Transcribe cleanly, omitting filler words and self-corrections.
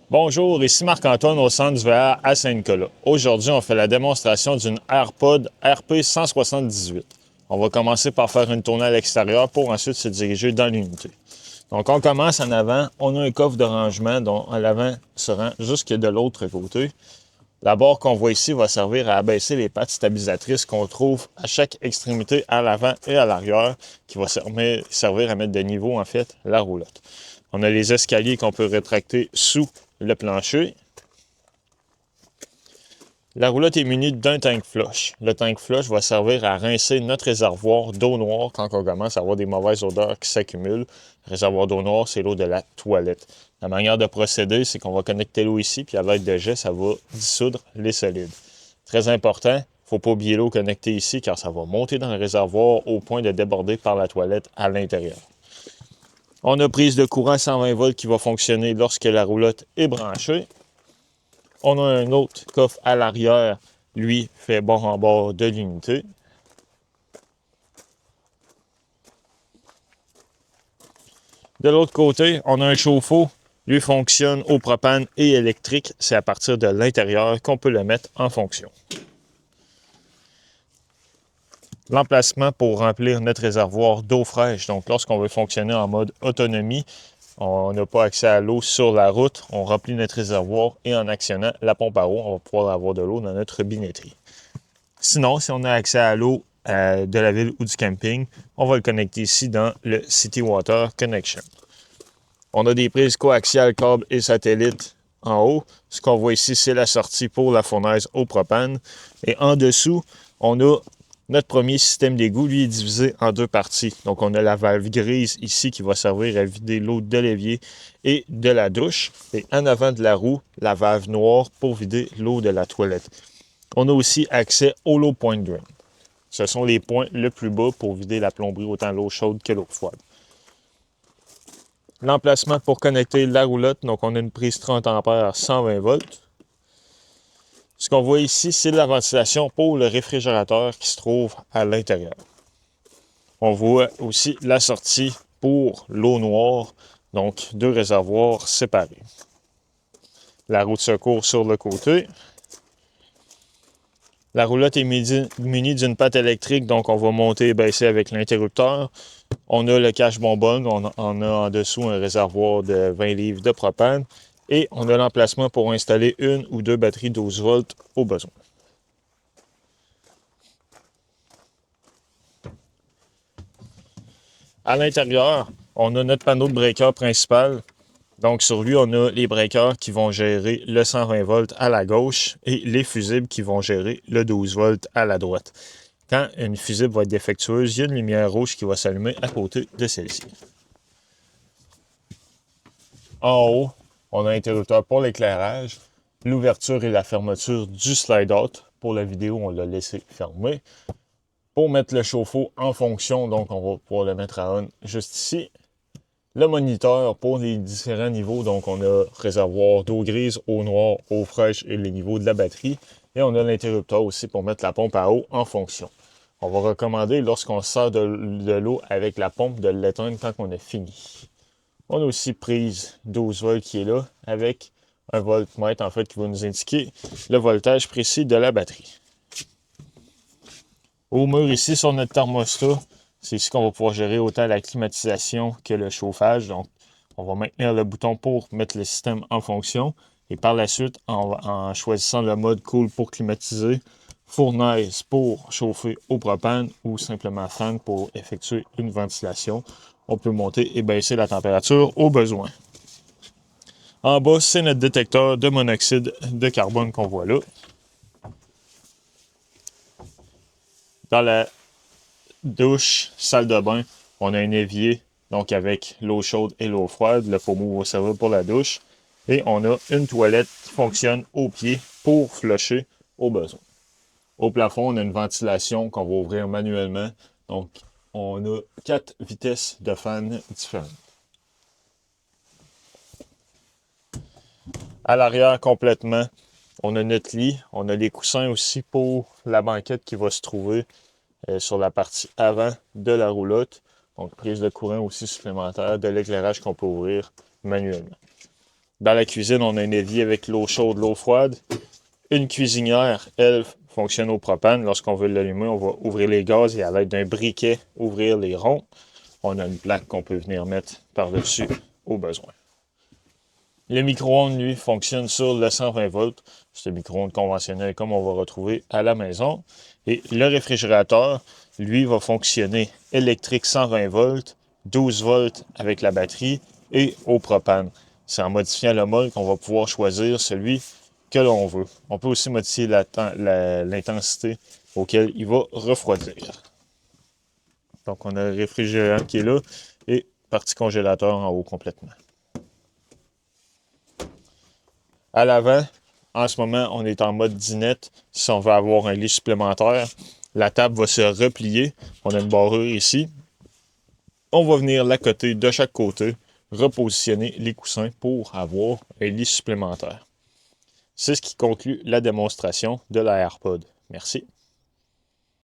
Bonjour, ici Marc-Antoine au centre du VR à Saint-Nicolas. Aujourd'hui, on fait la démonstration d'une AirPod RP178. On va commencer par faire une tournée à l'extérieur pour ensuite se diriger dans l'unité. Donc, on commence en avant. On a un coffre de rangement dont à l'avant se rend jusque de l'autre côté. La barre qu'on voit ici va servir à abaisser les pattes stabilisatrices qu'on trouve à chaque extrémité à l'avant et à l'arrière, qui va servir à mettre de niveau, en fait, la roulotte. On a les escaliers qu'on peut rétracter sous le plancher. La roulotte est munie d'un tank flush. Le tank flush va servir à rincer notre réservoir d'eau noire quand on commence à avoir des mauvaises odeurs qui s'accumulent. Le réservoir d'eau noire, c'est l'eau de la toilette. La manière de procéder, c'est qu'on va connecter l'eau ici, puis à l'aide de jet, ça va dissoudre les solides. Très important, il ne faut pas oublier l'eau connectée ici, car ça va monter dans le réservoir au point de déborder par la toilette à l'intérieur. On a prise de courant 120 volts qui va fonctionner lorsque la roulotte est branchée. On a un autre coffre à l'arrière, lui fait bord en bord de l'unité. De l'autre côté, on a un chauffe-eau. Lui fonctionne au propane et électrique. C'est à partir de l'intérieur qu'on peut le mettre en fonction. L'emplacement pour remplir notre réservoir d'eau fraîche. Donc, lorsqu'on veut fonctionner en mode autonomie, on n'a pas accès à l'eau sur la route. On remplit notre réservoir et en actionnant la pompe à eau, on va pouvoir avoir de l'eau dans notre binetterie. Sinon, si on a accès à l'eau de la ville ou du camping, on va le connecter ici dans le City Water Connection. On a des prises coaxiales, câbles et satellites en haut. Ce qu'on voit ici, c'est la sortie pour la fournaise au propane. Et en dessous, on a notre premier système d'égout. Lui est divisé en deux parties. Donc, on a la valve grise ici qui va servir à vider l'eau de l'évier et de la douche. Et en avant de la roue, la valve noire pour vider l'eau de la toilette. On a aussi accès au low point drain. Ce sont les points le plus bas pour vider la plomberie, autant l'eau chaude que l'eau froide. L'emplacement pour connecter la roulotte, donc on a une prise 30 A 120 volts. Ce qu'on voit ici, c'est la ventilation pour le réfrigérateur qui se trouve à l'intérieur. On voit aussi la sortie pour l'eau noire, donc deux réservoirs séparés. La roue de secours sur le côté. La roulotte est munie d'une patte électrique, donc on va monter et baisser avec l'interrupteur. On a le cache bonbonne, on a en dessous un réservoir de 20 livres de propane et on a l'emplacement pour installer une ou deux batteries 12 volts au besoin. À l'intérieur, on a notre panneau de breaker principal. Donc sur lui, on a les breakers qui vont gérer le 120 volts à la gauche et les fusibles qui vont gérer le 12 volts à la droite. Quand une fusible va être défectueuse, il y a une lumière rouge qui va s'allumer à côté de celle-ci. En haut, on a un interrupteur pour l'éclairage, l'ouverture et la fermeture du slide-out. Pour la vidéo, on l'a laissé fermé. Pour mettre le chauffe-eau en fonction, donc on va pouvoir le mettre à on juste ici. Le moniteur pour les différents niveaux, donc on a réservoir d'eau grise, eau noire, eau fraîche et les niveaux de la batterie. Et on a l'interrupteur aussi pour mettre la pompe à eau en fonction. On va recommander lorsqu'on sort de l'eau avec la pompe de l'éteindre quand on a fini. On a aussi prise 12 volts qui est là avec un voltmètre en fait qui va nous indiquer le voltage précis de la batterie. Au mur ici sur notre thermostat, c'est ici qu'on va pouvoir gérer autant la climatisation que le chauffage. Donc, on va maintenir le bouton pour mettre le système en fonction. Et par la suite, en choisissant le mode cool pour climatiser, fournaise pour chauffer au propane ou simplement fan pour effectuer une ventilation, on peut monter et baisser la température au besoin. En bas, c'est notre détecteur de monoxyde de carbone qu'on voit là. Dans la douche, salle de bain, on a un évier, donc avec l'eau chaude et l'eau froide. Le pommeau va servir pour la douche. Et on a une toilette qui fonctionne au pied pour flusher au besoin. Au plafond, on a une ventilation qu'on va ouvrir manuellement. Donc, on a 4 vitesses de fan différentes. À l'arrière, complètement, on a notre lit. On a les coussins aussi pour la banquette qui va se trouver sur la partie avant de la roulotte. Donc, prise de courant aussi supplémentaire, de l'éclairage qu'on peut ouvrir manuellement. Dans la cuisine, on a un évier avec l'eau chaude, l'eau froide. Une cuisinière, elle, fonctionne au propane. Lorsqu'on veut l'allumer, on va ouvrir les gaz et à l'aide d'un briquet, ouvrir les ronds. On a une plaque qu'on peut venir mettre par-dessus au besoin. Le micro-ondes, lui, fonctionne sur le 120 volts. C'est un micro-ondes conventionnel comme on va retrouver à la maison. Et le réfrigérateur, lui, va fonctionner électrique 120 volts, 12 volts avec la batterie et au propane. C'est en modifiant le mode qu'on va pouvoir choisir celui que l'on veut. On peut aussi modifier l'intensité auquel il va refroidir. Donc, on a le réfrigérateur qui est là et partie congélateur en haut complètement. À l'avant, en ce moment, on est en mode dinette. Si on veut avoir un lit supplémentaire, la table va se replier. On a une barrure ici. On va venir l'accoter de chaque côté, repositionner les coussins pour avoir un lit supplémentaire. C'est ce qui conclut la démonstration de la AirPod. Merci.